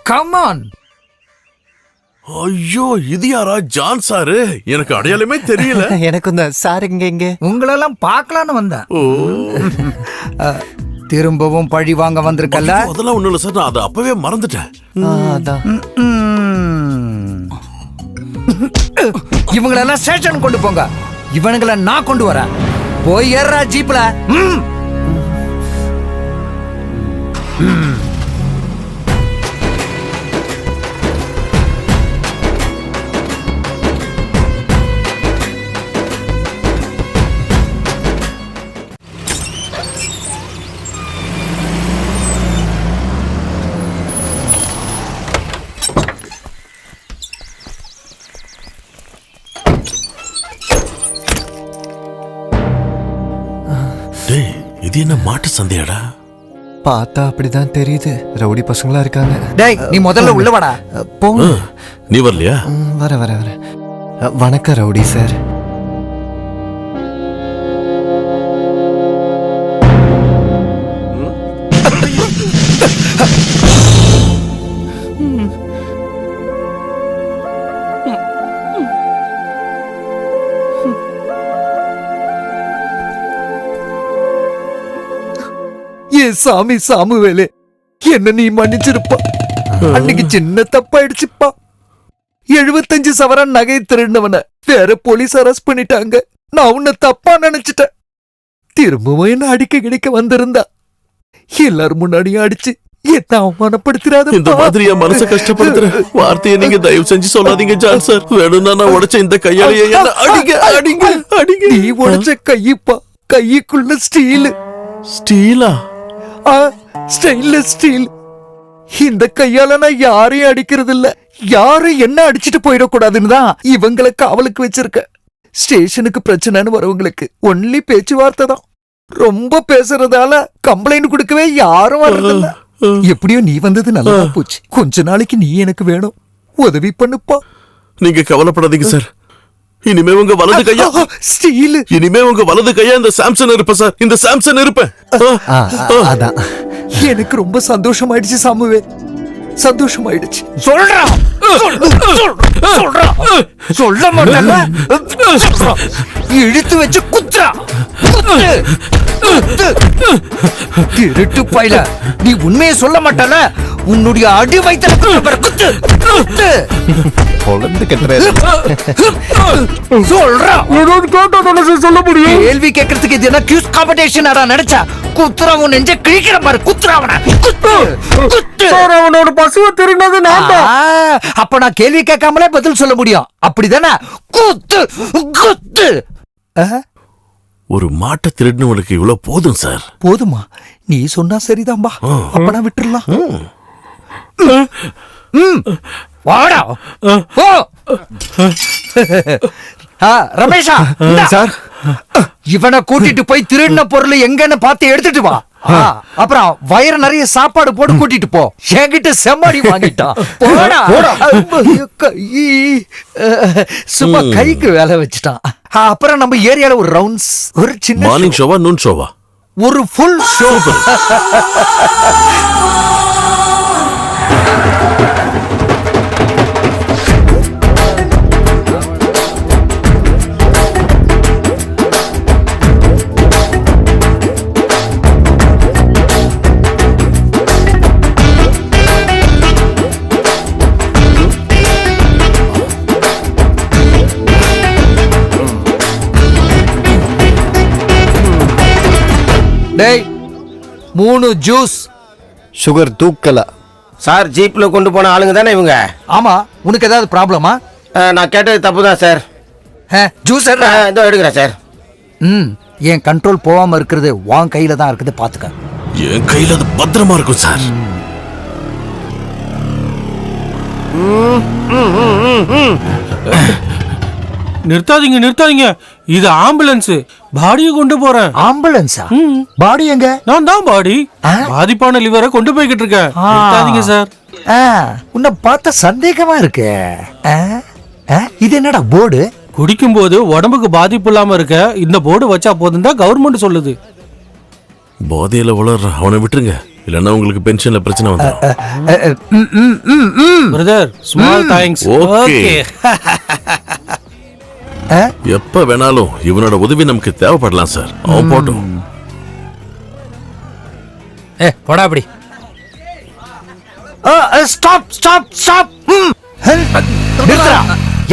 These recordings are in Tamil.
Come on. ஐயோ, இது யாரா? John sir? எனக்கு அடையாளமே தெரியல. எனக்கு இந்த சார் இங்க உங்களெல்லாம் பார்க்கலான்னு வந்தேன். ஓ, திரும்பவும் பழி வாங்க வந்திருக்கல? அதெல்லாம் ஒண்ணும் இல்ல சார், நான் அதை அப்பவே மறந்துட்டேன். இவங்களெல்லாம் ஸ்டேஷன் கொண்டு போங்க. இவனுங்களை நான் கொண்டு வரேன். போய் ஏறா ஜீப்ல. இது என்ன மாட்டு சந்தையாடா? பார்த்தா அப்படிதான் தெரியுது. ரவுடி பசங்களா இருக்காங்க. டேய், நீ முதல்ல உள்ள வாடா. போ. நீ வரலையா? வர வணக்கம் ரவுடி சார். சாமி சாமுவேலே, என்ன நீ மன்னிச்சிருப்பா. அன்னைக்கு சின்ன தப்பாயிடுச்சுப்பா. 75 சவரன் நகை திருடினவன வேற போலீஸ் அரெஸ்ட் பண்ணிட்டாங்க. நான் உன்னை தப்பா நினைச்சிட்டேன். திரும்பவும் என்ன அடிக்க கிடைக்க வந்திருந்தா எல்லாரும் முன்னாடியும் அடிச்சு என்ன அவமானப்படுத்திராத. இந்த மாதிரியா மனச கஷ்டப்படுத்துற வார்த்தையை நீங்க தயவு செஞ்சு சொல்லாதீங்க ஜான் சார். வேணும்னா நான் உடைச்ச இந்த கையாலேயே என்ன அடிங்க அடிங்க அடிங்க. நீ உடைச்ச கையப்பா, கைக்குள்ள ஸ்டீல். ஸ்டீலா? Stainless steel. இந்த கையால நான் யாரையும் அடிக்கிறது இல்ல. யாரும் என்ன அடிச்சிட்டு போயிடக்கூடாதுன்னு தான் இவங்களை காவலுக்கு வச்சிருக்க. ஸ்டேஷனுக்கு பிரச்சனைன்னு வரவங்களுக்கு ஒன்லி பேச்சுவார்த்தை தான். ரொம்ப பேசுறதால கம்ப்ளைண்ட் கொடுக்கவே யாரும் வர்றதில்ல. எப்படியோ நீ வந்தது நல்லா போச்சு. கொஞ்ச நாளைக்கு நீ எனக்கு வேணும். உதவி பண்ணுப்பா. நீங்க கவலைப்படாதீங்க சார். இனிமே உங்க வலது கையா ஸ்டீல். இனிமே உங்க வலது கையா இந்த சாம்சன் இருப்ப சார். இந்த சாம்சன் இருப்பேன். அதான் எனக்கு ரொம்ப சந்தோஷமாயிடுச்சு சாமுவே. சந்தோஷமாயிடுச்சு. சொல்றா சொல்ல மாட்டேன். இழுத்து வச்சு குத்துறா. திருட்டு பையல, நீ உண்மையை சொல்ல மாட்டல. உன்னுடைய அடி வைத்தல குத்து குத்து. சொல்றா. சொல்ல முடியும். கேள்வி கேட்கறதுக்கு இது என்ன கியூஸ் காம்படிஷன் ஆடா நினைச்சா? குத்துறா, உன் நெஞ்ச கிழிக்கிற பாரு. குத்துறா அவனை. குத்து குத்து. அவனோட பசுவை திருடினது நான் தான். அப்ப நான் கேள்வி கேட்காமலே பதில் சொல்ல முடியும், அப்படிதானே? குத்து குத்து. ஒரு மாட்டை திருடினவனுக்கு இவ்வளவு போதும் சார். போதுமா? நீ சொன்னா சரிதான்பா. அப்பனா விட்டுறலாம். வாடா போ. ரமேஷா சார், இவனை கூட்டிட்டு போய் திருடின பொருள் எங்கன்னு பார்த்து எடுத்துட்டு வா. அப்புறம் வயிறு நிறைய சாப்பாடு போட்டு கூட்டிட்டு போ. என்கிட்ட செம்மாடி வாங்கிட்டான். போடா. சும்மா கைக்கு வேலை வச்சுட்டான். அப்புறம் நம்ம ஏரியால ஒரு ரவுண்ட்ஸ், ஒரு சின்ன மார்னிங் ஷோவா நூன் ஷோவா? ஒரு ஃபுல் ஷோ. டேய், 3 ஜூஸ். Sugar தூக்கல sir. ஜீப்ல கொண்டு போன ஆளுங்க தானே இவங்க? ஆமா. உனக்கு ஏதாவது ப்ராப்ளமா? நான் கேட்டது தப்பு தான் சார். ஜூஸ் இதோ எடுக்கிறேன் சார். என் கண்ட்ரோல் போகாம இருக்கிறது உன் கையில தான் இருக்குது, பாத்துக்க. என் கையில அது பத்திரமா இருக்கும் சார். நிறுத்தாதீங்க நிறுத்தாதீங்க, இது ஆம்புலன்ஸ். பாடியை கொண்டு போறேன். ஆம்புலன்ஸா? பாடி எங்க? நான் தான் பாடி. பாதிப்பான லிவரை கொண்டு போய்கிட்டு இருக்கேன். நிறுத்தாதீங்க சார். உன்னை பார்த்தா சந்தேகமா இருக்கு. இது என்னடா போர்டு? குடிக்கும் போது உடம்புக்கு பாதிப்பு இல்லாம இருக்க இந்த போர்டு வச்சா போதும் தான் கவர்மெண்ட் சொல்லுது. போதையில வளர்ற அவனை விட்டுருங்க. இல்லன்னா உங்களுக்கு பென்ஷன்ல பிரச்சனை வந்துடும். Brother small thanks. ஓகே. எப்ப வேணாலும் இவனோட உதவி நமக்கு தேவைப்படலாம் சார். அவன் போட்டும். போடா அப்படி. Stop stop stop.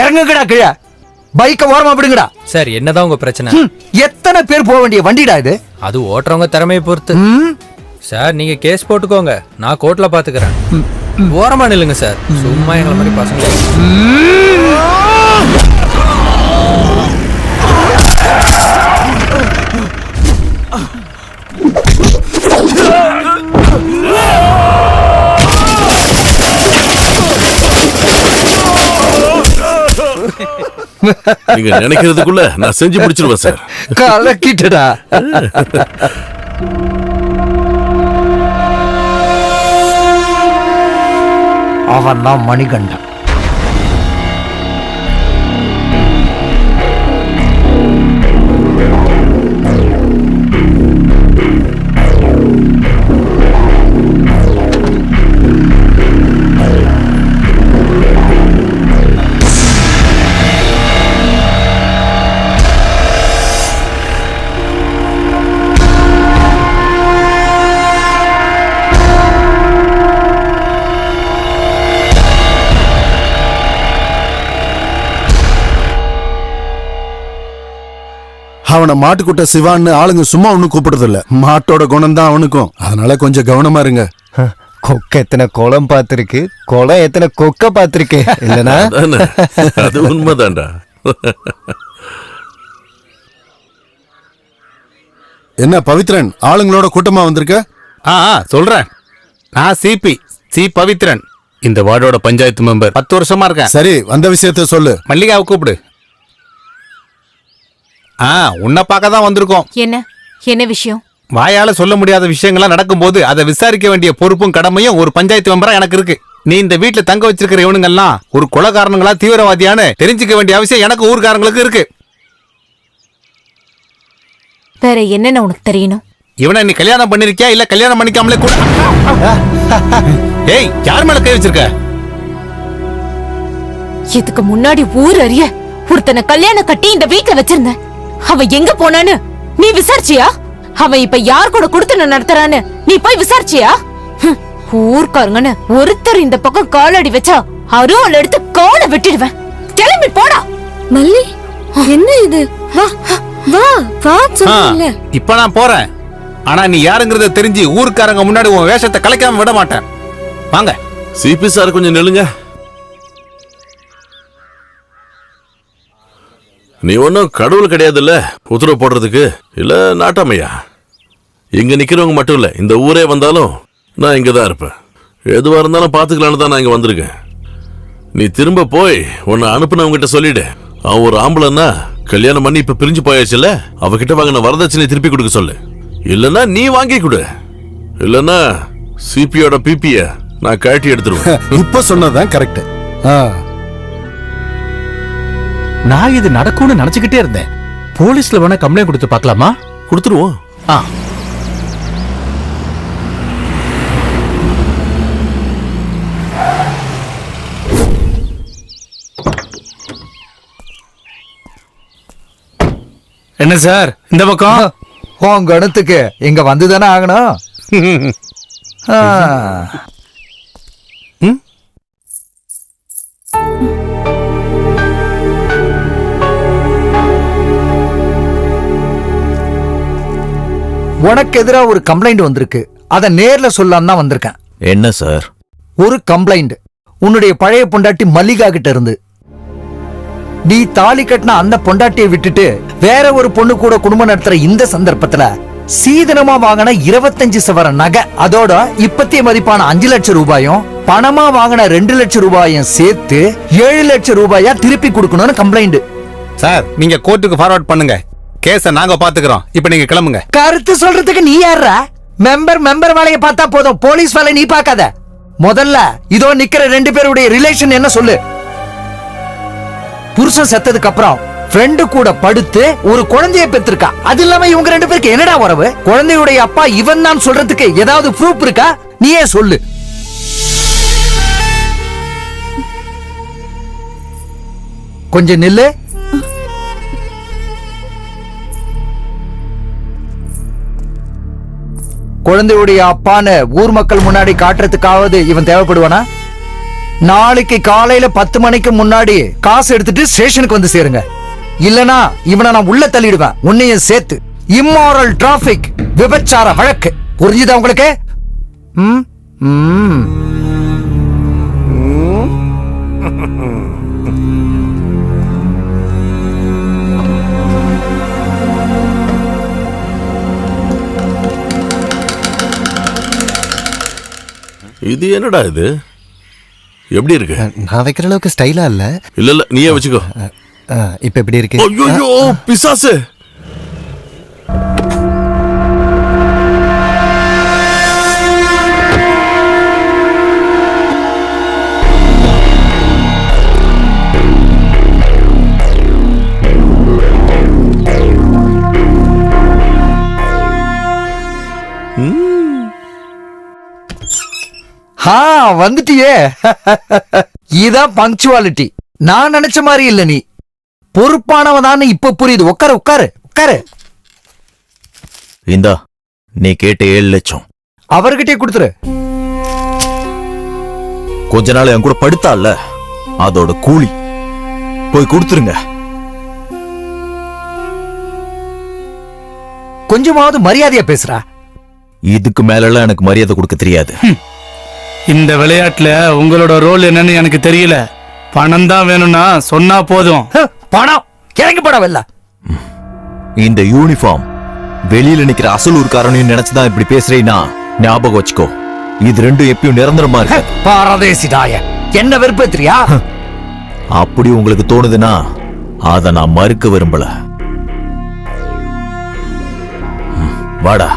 இறங்குங்கடா கீழே. பைக்க ஓரமா விடுங்கடா. சார் என்னதான் உங்க பிரச்சனை? எத்தனை பேர் போக வேண்டிய வண்டிடா இது? அது ஓட்டுறவங்க திறமையை பொறுத்து. சார் நீங்க கேஸ் போட்டுக்கோங்க, நான் கோர்ட்ல பாத்துக்கிறேன். ஓரமா நில்லுங்க சார், சும்மா எங்களை மாதிரி பசங்க. நீங்க நினைக்கிறதுக்குள்ள நான் செஞ்சு முடிச்சிருவேன் சார். கலக்கிட்டடா. அவன் தான் மணிகண்டன். அவனை மாட்டுக்குட்ட சிவான்னு ஆளுங்க சும்மா ஒன்னும் கூப்பிடுறது இல்ல. மாட்டோட குணம் தான் அவனுக்கும். அதனால கொஞ்சம் கவனமா இருங்க. கொக்க எத்தனை குளம் பார்த்திருக்கு, குளம் எத்தனை கொக்க பார்த்திருக்கு இல்லனா? அது உண்மைதான்டா. என்ன பவித்ரன், ஆளுங்களோட கூட்டமா வந்திருக்க? சொல்றேன். நான் சி பவித்ரன், இந்த வார்டோட பஞ்சாயத்து மெம்பர். 10 வருஷமா இருக்கேன். சரி, வந்த விஷயத்த சொல்லு. மல்லிகாவை கூப்பிடு. உன்னை பார்க்க தான் வந்திருக்கோம். என்ன விஷயம்? வாயால சொல்ல முடியாத விஷயங்கள்லாம் நடக்கும்போது அதை விசாரிக்க வேண்டிய பொறுப்பும் கடமையும் ஒரு பஞ்சாயத்து மெம்பரா எனக்கு இருக்கு. நீ இந்த வீட்டுல தங்க வச்சிருக்கிற இவனுங்கெல்லாம் ஒரு கொலைகாரனுங்களா தீவிரவாதியான்னு தெரிஞ்சுக்க வேண்டிய அவசியம் எனக்கு ஊர்காரங்களுக்கு இருக்கு. வேற என்னன்னு உனக்கு தெரியணும்? இவனை நீ கல்யாணம் பண்ணிருக்கியா இல்ல கல்யாணம் பண்ணிக்காமலே கூட? ஏய், யார் மேல கை வச்சிருக்க? இதுக்கு முன்னாடி ஊர் அறிய ஒருத்தனை கல்யாணம் கட்டி இந்த வீட்டுல வச்சிருந்த. அவ எங்க போனான்னு நீ விசாரிச்சியா? அவன் இப்ப யார் கூட குடுத்து நடத்துறான்னு நீ போய் விசாரிச்சியா? ஊர்க்காரங்கன்னு ஒருத்தர் இந்த பக்கம் காலடி வச்சா அருவாள் எடுத்து காலை வெட்டிடுவேன். கிளம்பி போடா. மல்லி, என்ன இது? வா வா வா சொல்ல. இப்ப நான் போறேன். ஆனா நீ யாருங்கறத தெரிஞ்சு ஊர்க்காரங்க முன்னாடி உன் வேஷத்தை கலைக்காம விட மாட்டேன். வாங்க. சிபி சார் கொஞ்சம் நில்லுங்க. நீ ஒன்னும் கடவுள் கிடையாதுல்ல உத்தரவு போடுறதுக்கு, இல்ல நாட்டாமையா? இங்க நிக்கிறவங்க மட்டும் இல்ல, இந்த ஊரே வந்தாலும் நான் இங்கதான் இருப்பேன். எதுவா இருந்தாலும் பாத்துக்கலான்னு தான் நான் இங்க வந்திருக்கேன். நீ திரும்ப போய் உன்னை அனுப்புனவங்கிட்ட சொல்லிடு. அவன் ஒரு ஆம்பளைன்னா கல்யாணம் பண்ணி இப்ப பிரிஞ்சு போயாச்சுல்ல, அவகிட்ட வாங்கின வரதட்சணை திருப்பி கொடுக்க சொல்லு. இல்லன்னா நீ வாங்கி கொடு, இல்லன்னா சிபியோட பிபிய நான் கழட்டி எடுத்துருவேன். இப்ப சொன்னதுதான் கரெக்ட். நான் இது நடக்கும்னு நினைச்சுக்கிட்டே இருந்தேன். போலீஸ்ல வேணா கம்ப்ளைண்ட் கொடுத்து பார்க்கலாமா? கொடுத்துருவோம். என்ன சார் இந்த பக்கம்? உன் கணத்துக்கு இங்க வந்துதானே ஆகணும். உனக்கு எதிராக ஒரு கம்ப்ளைண்ட் வந்திருக்கு. அத நேர்ல சொல்லலாம் தான் வந்திருக்கேன். என்ன சார்? ஒரு கம்ப்ளைண்ட் உன்னுடைய பழைய பொண்டாட்டி மல்லிகா கிட்ட இருந்து. நீ தாலி கட்டின அந்த பொண்டாட்டியை விட்டுட்டு வேற ஒரு பொண்ணு கூட குடும்பம் நடத்துற இந்த சந்தர்ப்பத்துல சீதனமா வாங்கின 25 சவரன் நகை, அதோட இப்பத்திய மதிப்பான 5 லட்சம் ரூபாயும் பணமா வாங்கின 2 லட்சம் ரூபாயும் சேர்த்து 7 லட்சம் ரூபாயா திருப்பி கொடுக்கணும்னு கம்ப்ளைண்ட். சார், நீங்க கோர்ட்டுக்கு ஃபார்வர்ட் பண்ணுங்க. கேஸ நாங்க பாத்துக்கிறோம். இப்ப நீங்க கிளம்புங்க. கருத்து சொல்றதுக்கு நீ யாரா? மெம்பர் வேலையை பார்த்தா போதும், போலீஸ் வேலை நீ பார்க்காத. முதல்ல இதோ நிக்கிற 2 பேருடைய ரிலேஷன் என்ன சொல்லு. புருஷன் செத்ததுக்கு அப்புறம் ஃப்ரெண்டு கூட படுத்து ஒரு குழந்தைய பெற்றிருக்கா. அது இல்லாம இவங்க 2 பேருக்கு என்னடா உறவு? குழந்தையுடைய அப்பா இவன் தான் சொல்றதுக்கு ஏதாவது ப்ரூஃப் இருக்கா? நீயே சொல்லு. கொஞ்சம் நில்லு. குழந்தையுடைய அப்பான்னு ஊர் மக்கள் முன்னாடி காட்டுறதுக்காவது இவன் தேவைப்படுவானா? நாளைக்கு காலையில 10 மணிக்கு முன்னாடி காசு எடுத்துட்டு ஸ்டேஷனுக்கு வந்து சேருங்க. இல்லனா இவனை நான் உள்ள தள்ளிடுவேன், உன்னையும் சேர்த்து. இம்மாரல் டிராபிக், விபச்சார வழக்கு. புரிஞ்சுதா உங்களுக்கு? ம் ம் இது என்னடா இது? எப்படி இருக்கு? நான் வைக்கிற அளவுக்கு ஸ்டைலா இல்ல. இல்ல நீயே வச்சுக்கோ. இப்ப எப்படி இருக்கு? ஐயோ பிசாசு! வந்துட்டியே. இதான் பங்க்சுவாலிட்டி. நான் நினைச்ச மாதிரி இல்ல. நீ பொறுப்பானவதான்னு இப்ப புரியுது. உட்காரு உட்காரு உட்காரு. இந்தா நீ கேட்ட 7 லட்சம் அவர்கிட்டே கொடுத்துரு. கொஞ்ச நாள் என் கூட படுத்தால, அதோட கூலி. போய் கொடுத்துருங்க. கொஞ்சமாவது மரியாதையா பேசுறா. இதுக்கு மேலெல்லாம் எனக்கு மரியாதை கொடுக்க தெரியாது. இந்த விளையாட்டுல உங்களோட ரோல் என்னன்னு எனக்கு தெரியல. பணம் தான் வேணும்னா சொன்னா போதும். பணம் இறங்கி படம் இல்ல. இந்த யூனிஃபார்ம் வெளியில நிக்கிற அசல் ஊர்க்காரனையும் நினைச்சுதான் இப்படி பேசுறீன்னா ஞாபகம் வச்சுக்கோ, இது ரெண்டும் எப்பயும் நிரந்தரமா இருக்கு. பாரதேசிடாய, என்ன வெறுப்பேத்திரியா? அப்படி உங்களுக்கு தோணுதுன்னா அதை நான் மறுக்க விரும்பல. வாடா.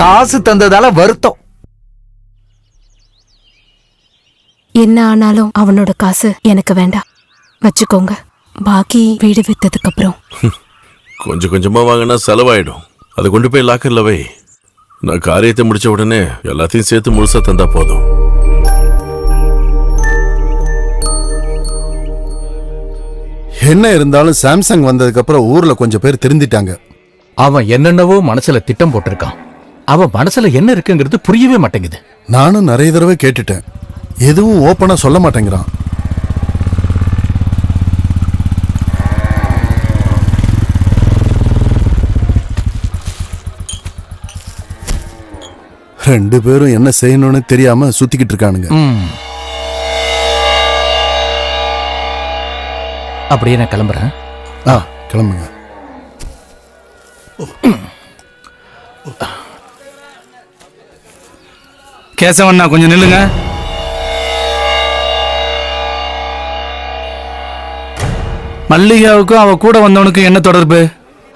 காசு தந்ததால வருத்தம். என்ன ஆனாலும் அவனோட காசு எனக்கு வேண்டாம், வச்சுக்கோங்க. பாக்கி வீடு வித்ததுக்கு அப்புறம். கொஞ்சம் கொஞ்சமா வாங்கினா செலவாயிடும். அதை கொண்டு போய் லாக்கர்ல வை. நான் காரியத்தை முடிச்ச உடனே எல்லாத்தையும் சேர்த்து முழுசா தந்தா போதும். என்ன இருந்தாலும் சாம்சங் வந்ததுக்கு அப்புறம் ஊர்ல கொஞ்சம் பேர் திருந்திட்டாங்க. அவன் என்னென்னவோ மனசுல திட்டம் போட்டிருக்கான். அவன் மனசுல என்ன இருக்குங்கிறது புரியவே மாட்டேங்குது. நானும் நிறைய தடவை கேட்டுட்டேன், எதுவும் ஓப்பனா சொல்ல மாட்டேங்கிறான். ரெண்டு பேரும் என்ன செய்யணும்னு தெரியாம சுத்திக்கிட்டு இருக்கானுங்க. அப்படியே நான் கிளம்புறேன். கிளம்புங்க. கேசவண்ணா கொஞ்சம் நில்லுங்க. மல்லிகாவுக்கும் அவ கூட வந்தவனுக்கு என்ன தொடர்பு?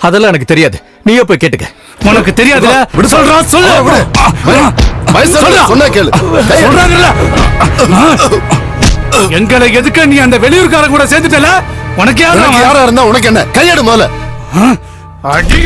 அதெல்லாம் எனக்கு தெரியாது, நீயே போய் கேட்டுக்க. உனக்கு தெரியாது. எங்களை எதுக்க நீ அந்த வெளியூர்கார கூட சேர்த்துட்டல? உனக்கு யாரா இருந்தா உனக்கு என்ன? கையெடு முதல்ல. அடி